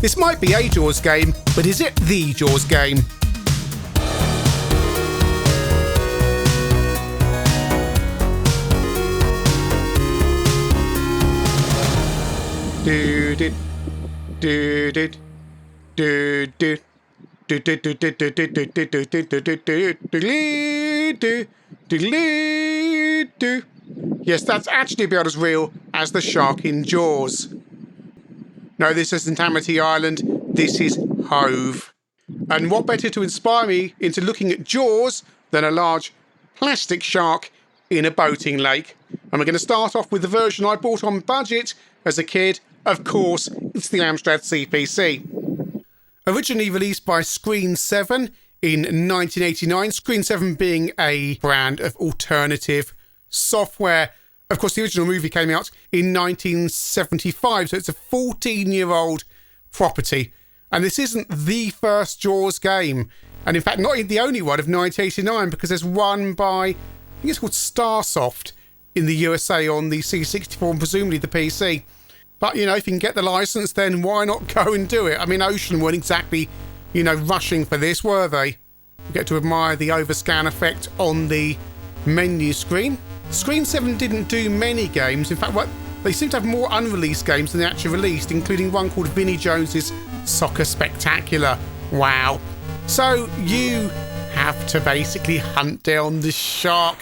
This might be a Jaws game, but is it the Jaws game? Do do do do do do. Yes, that's actually about as real as the shark in Jaws. No, this isn't Amity Island, this is Hove. And what better to inspire me into looking at Jaws than a large plastic shark in a boating lake? And we're going to start off with the version I bought on budget as a kid. Of course, it's the Amstrad CPC. Originally released by Screen 7 in 1989, Screen 7 being a brand of alternative software. Of course, the original movie came out in 1975, so it's a 14-year-old property. And this isn't the first Jaws game. And in fact, not the only one of 1989, because there's one by, I think it's called Starsoft in the USA on the C64 and presumably the PC. But, you know, if you can get the license, then why not go and do it? I mean, Ocean weren't exactly, you know, rushing for this, were they? You get to admire the overscan effect on the menu screen. Screen 7 didn't do many games. In fact, they seem to have more unreleased games than they actually released, including one called Vinnie Jones's Soccer Spectacular. Wow. So you have to basically hunt down the shark.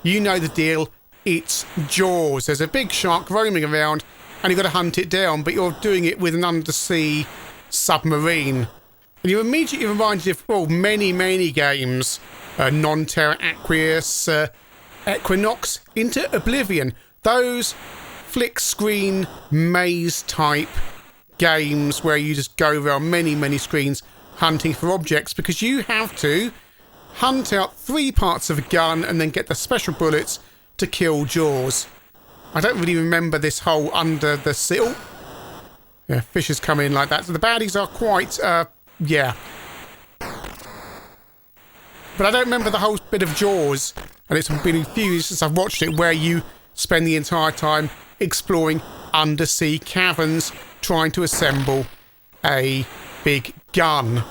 You know the deal. It's Jaws. There's a big shark roaming around, and you've got to hunt it down, but you're doing it with an undersea submarine. And you're immediately reminded of many games. Non-Terra Aqueous, Equinox, Into Oblivion. Those flick screen maze type games where you just go around many screens hunting for objects, because you have to hunt out 3 parts of a gun and then get the special bullets to kill Jaws. I don't really remember this whole under the sea. Oh, yeah, fishes come in like that. So the baddies are quite, yeah. But I don't remember the whole bit of Jaws, and it's been a few years since I've watched it, where you spend the entire time exploring undersea caverns, trying to assemble a big gun.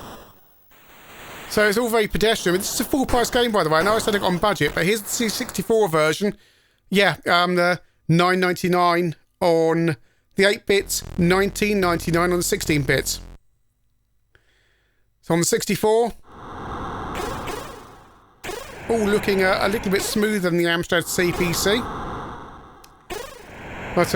So it's all very pedestrian. This is a full price game, by the way. I know I said it on budget, but here's the C64 version. Yeah, the $9.99 on the 8-bits, $19.99 on the 16-bits. So on the 64, all looking a little bit smoother than the Amstrad CPC. But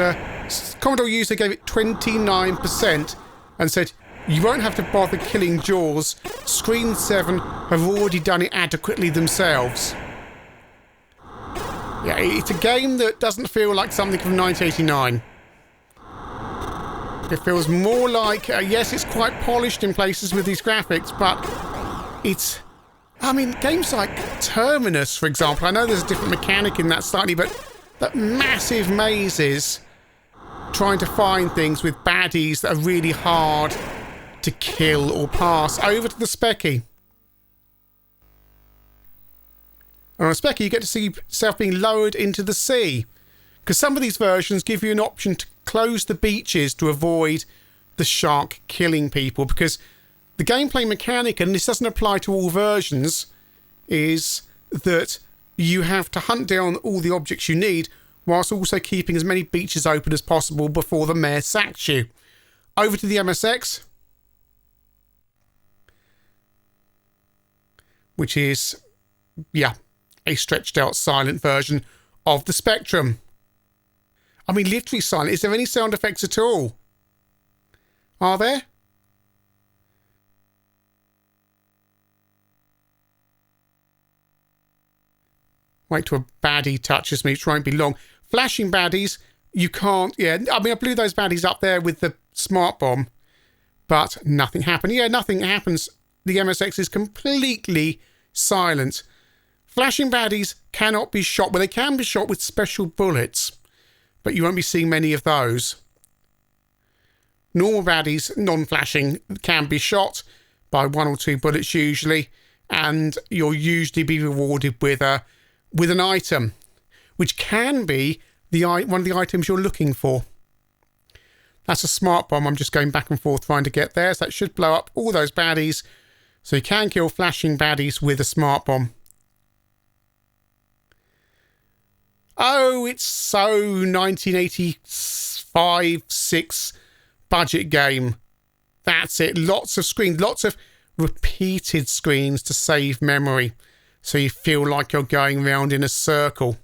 Commodore user gave it 29% and said, you won't have to bother killing Jaws. Screen 7 have already done it adequately themselves. Yeah, it's a game that doesn't feel like something from 1989. It feels more like, yes, it's quite polished in places with these graphics, but it's... I mean, games like Terminus, for example, I know there's a different mechanic in that slightly, but massive mazes trying to find things with baddies that are really hard to kill or pass. Over to the Specky. And on a Specky, you get to see yourself being lowered into the sea, because some of these versions give you an option to close the beaches to avoid the shark killing people, because the gameplay mechanic, and this doesn't apply to all versions, is that you have to hunt down all the objects you need whilst also keeping as many beaches open as possible before the mayor sacks you. Over to the MSX, which is, yeah, a stretched out silent version of the Spectrum. I mean, literally silent. Is there any sound effects at all? Are there? Wait till a baddie touches me. It won't be long. Flashing baddies, you can't... Yeah, I mean, I blew those baddies up there with the smart bomb, but nothing happened. Yeah, nothing happens. The MSX is completely silent. Flashing baddies cannot be shot. Well, they can be shot with special bullets, but you won't be seeing many of those. Normal baddies, non-flashing, can be shot by 1 or 2 bullets usually, and you'll usually be rewarded with an item, which can be one of the items you're looking for. That's a smart bomb. I'm just going back and forth trying to get there. So that should blow up all those baddies. So you can kill flashing baddies with a smart bomb. Oh, it's so 1985-6 budget game. That's it. Lots of screens, lots of repeated screens to save memory. So you feel like you're going round in a circle.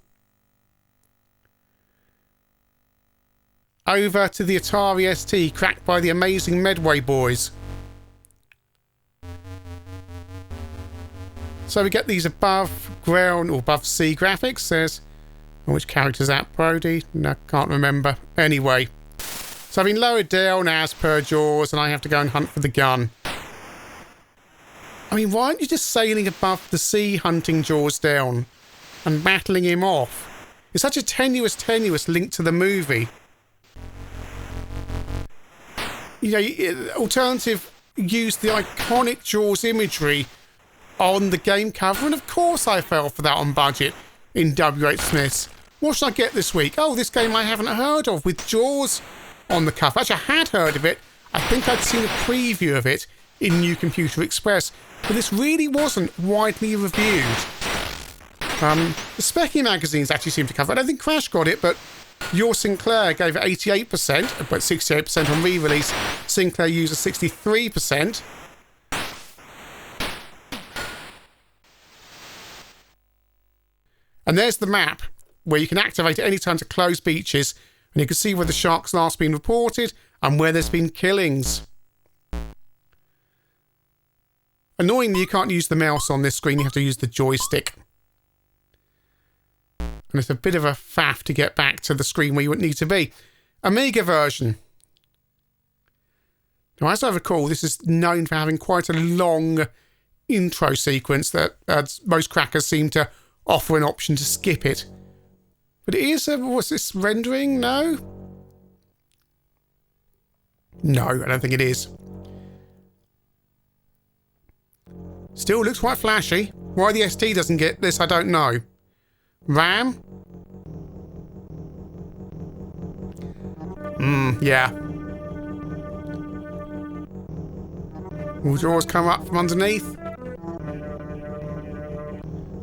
Over to the Atari ST, cracked by the amazing Medway boys. So we get these above ground or above sea graphics. There's, which character's that? Brody? No, can't remember. Anyway, so I've been lowered down as per Jaws, and I have to go and hunt for the gun. I mean, why aren't you just sailing above the sea, hunting Jaws down and battling him off? It's such a tenuous link to the movie. You know, alternative, use the iconic Jaws imagery on the game cover, and of course I fell for that on budget in W.H. Smith's. What should I get this week? Oh, this game I haven't heard of with Jaws on the cover. Actually, I had heard of it. I think I'd seen a preview of it in New Computer Express, but this really wasn't widely reviewed. The Specky magazines actually seem to cover it. I don't think Crash got it, but your Sinclair gave it 88%, but 68% on re-release. Sinclair used 63%. And there's the map, where you can activate at any time to close beaches, and you can see where the shark's last been reported and where there's been killings. Annoyingly, you can't use the mouse on this screen, you have to use the joystick. And it's a bit of a faff to get back to the screen where you would need to be. Amiga version. Now, as I recall, this is known for having quite a long intro sequence that most crackers seem to offer an option to skip it. But it is, what's this, rendering? No? No, I don't think it is. Still looks quite flashy. Why the ST doesn't get this, I don't know. RAM? Yeah. Will Jaws come up from underneath?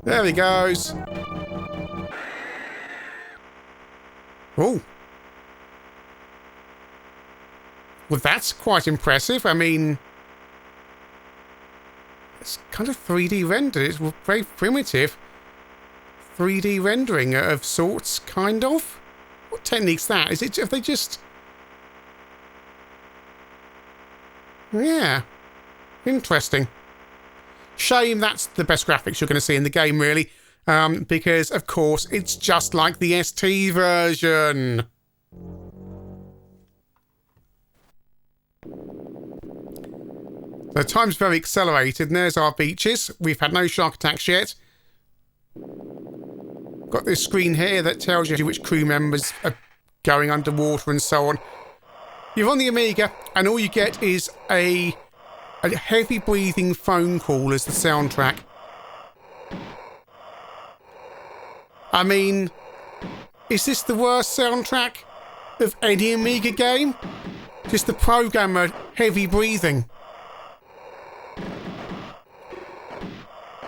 There he goes. Oh. Well, that's quite impressive. I mean, it's kind of 3D rendered. It's very primitive 3D rendering of sorts, kind of. What technique's that? Is it? Have they just? Yeah, interesting. Shame that's the best graphics you're going to see in the game, really, because of course it's just like the ST version. The time's very accelerated, and there's our beaches. We've had no shark attacks yet. Got this screen here that tells you which crew members are going underwater and so on. You're on the Amiga, and all you get is a heavy breathing phone call as the soundtrack. I mean, is this the worst soundtrack of any Amiga game? Just the programmer heavy breathing.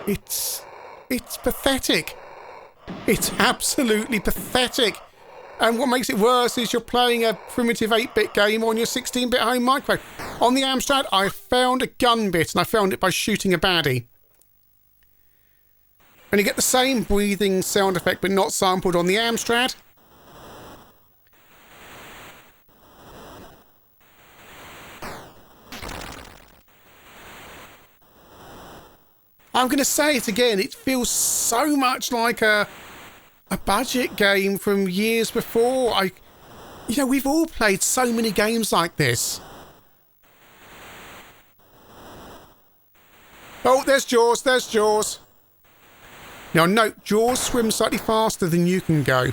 It's pathetic. It's absolutely pathetic. And what makes it worse is you're playing a primitive 8-bit game on your 16-bit home microphone. On the Amstrad, I found a gun bit, and I found it by shooting a baddie. And you get the same breathing sound effect, but not sampled on the Amstrad. I'm going to say it again, it feels so much like a budget game from years before. You know, we've all played so many games like this. Oh, there's Jaws, there's Jaws. Now note, Jaws swims slightly faster than you can go.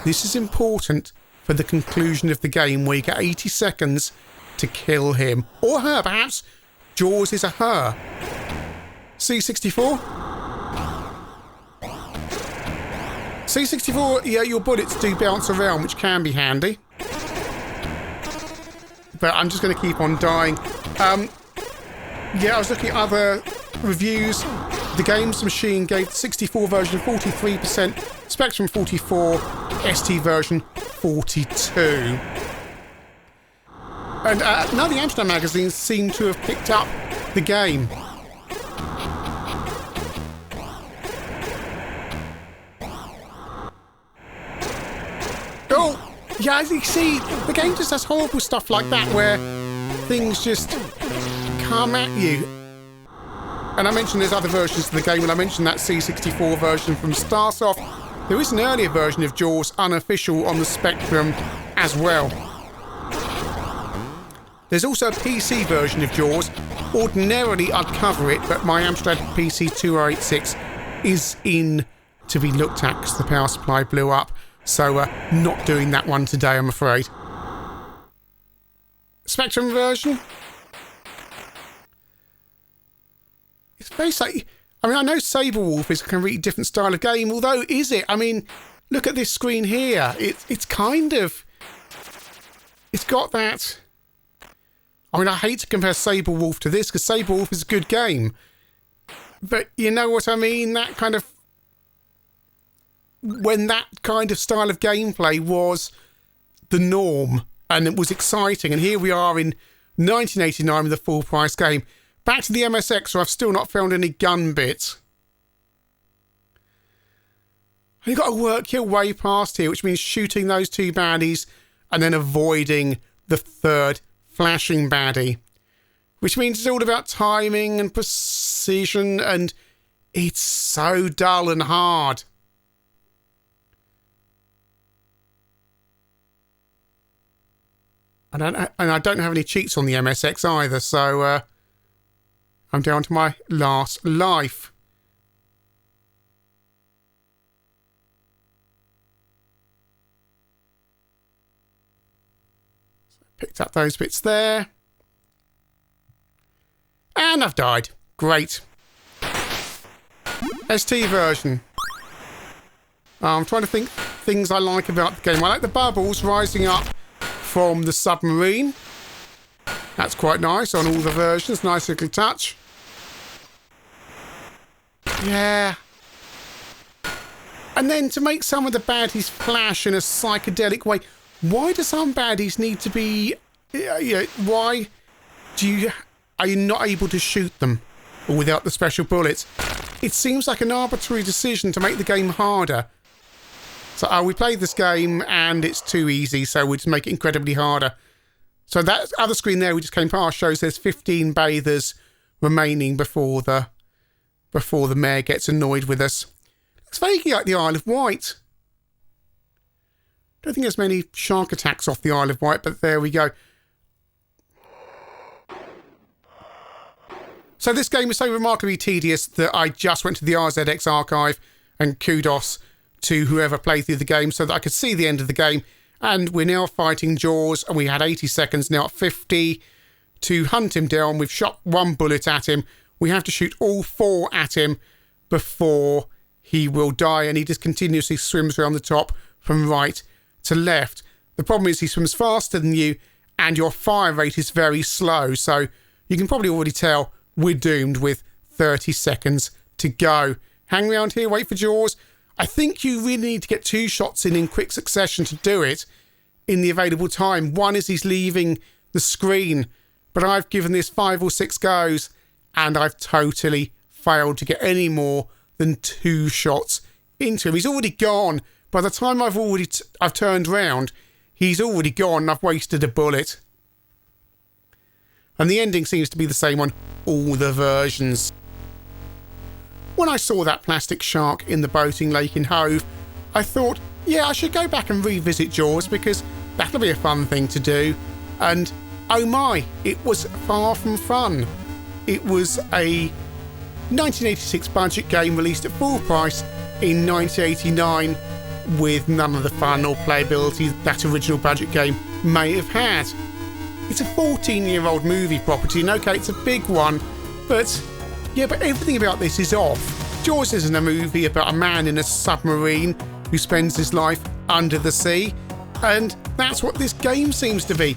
This is important for the conclusion of the game, where you get 80 seconds to kill him. Or her, perhaps. Jaws is a her. C64? C64, yeah, your bullets do bounce around, which can be handy. but I'm just going to keep on dying. Yeah, I was looking at other reviews. The Games Machine gave the 64 version 43%, Spectrum 44, ST version 42. And none of the Amstrad magazines seem to have picked up the game. Oh, yeah, as you see, the game just has horrible stuff like that where things just come at you. And I mentioned there's other versions of the game, and I mentioned that C64 version from Starsoft. There is an earlier version of Jaws, unofficial, on the Spectrum as well. There's also a PC version of Jaws. Ordinarily I'd cover it, but my Amstrad PC 2086 is in to be looked at because the power supply blew up. So not doing that one today, I'm afraid. Spectrum version. It's basically, I mean, I know Sabrewolf is a completely different style of game, although is it? I mean, look at this screen here. It's kind of, it's got that. I mean, I hate to compare Sabrewolf to this because Sabrewolf is a good game, but you know what I mean? That kind of, when that kind of style of gameplay was the norm and it was exciting, and here we are in 1989 with a full price game. Back to the MSX, where I've still not found any gun bits. You've got to work your way past here, which means shooting those two baddies and then avoiding the third flashing baddie, which means it's all about timing and precision, and it's so dull and hard. And I don't have any cheats on the MSX either, so I'm down to my last life. So picked up those bits there. And I've died. Great. ST version. I'm trying to think things I like about the game. I like the bubbles rising up from the submarine. That's quite nice on all the versions. Nice little touch. Yeah. And then to make some of the baddies flash in a psychedelic way. Why do some baddies need to be... why are you not able to shoot them without the special bullets? It seems like an arbitrary decision to make the game harder. So we played this game and it's too easy, so we just make it incredibly harder. So that other screen there we just came past shows there's 15 bathers remaining before the mayor gets annoyed with us. Looks vaguely like the Isle of Wight. Don't think there's many shark attacks off the Isle of Wight, but there we go. So this game is so remarkably tedious that I just went to the RZX archive, and kudos to whoever played through the game so that I could see the end of the game. And we're now fighting Jaws, and we had 80 seconds, now at 50 to hunt him down. We've shot one bullet at him. We have to shoot all four at him before he will die, and he just continuously swims around the top from right to left. The problem is he swims faster than you, and your fire rate is very slow, so you can probably already tell we're doomed with 30 seconds to go. Hang around here, wait for Jaws. I think you really need to get two shots in quick succession to do it in the available time. One is he's leaving the screen, but I've given this 5 or 6 goes and I've totally failed to get any more than 2 shots into him. He's already gone. By the time I've turned round, he's already gone and I've wasted a bullet. And the ending seems to be the same on all the versions. When I saw that plastic shark in the boating lake in Hove, I thought, yeah, I should go back and revisit Jaws because that'll be a fun thing to do. And oh my, it was far from fun. It was a 1986 budget game released at full price in 1989 with none of the fun or playability that original budget game may have had. It's a 14-year-old movie property, and okay, it's a big one, but yeah, but everything about this is off. Jaws isn't a movie about a man in a submarine who spends his life under the sea, and that's what this game seems to be.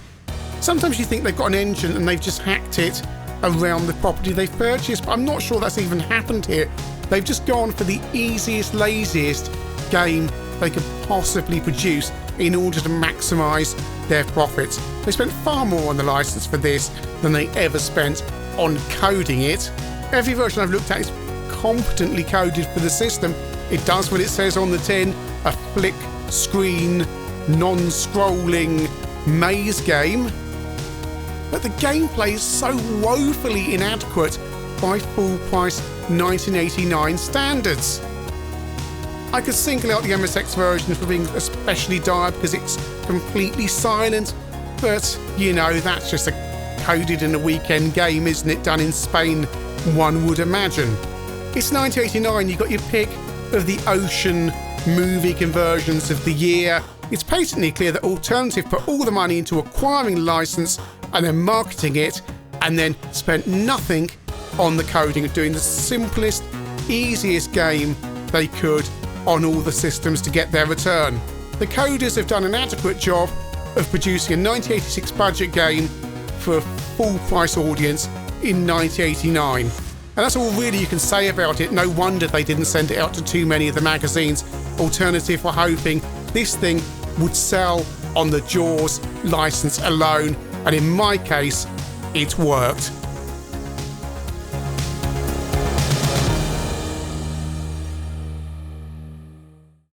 Sometimes you think they've got an engine and they've just hacked it around the property they've purchased, but I'm not sure that's even happened here. They've just gone for the easiest, laziest game they could possibly produce in order to maximise their profits. They spent far more on the license for this than they ever spent on coding it. Every version I've looked at is competently coded for the system. It does what it says on the tin, a flick screen, non-scrolling maze game. But the gameplay is so woefully inadequate by full-price 1989 standards. I could single out the MSX version for being especially dire because it's completely silent, but you know, that's just a coded in a weekend game, isn't it? Done in Spain, one would imagine. It's 1989, you got your pick of the ocean movie conversions of the year. It's patently clear that Alternative put all the money into acquiring the license and then marketing it, and then spent nothing on the coding of doing the simplest, easiest game they could on all the systems to get their return. The coders have done an adequate job of producing a 1986 budget game for a full-price audience in 1989. And that's all really you can say about it. No wonder they didn't send it out to too many of the magazines. Alternative were hoping this thing would sell on the Jaws license alone, and in my case, it worked.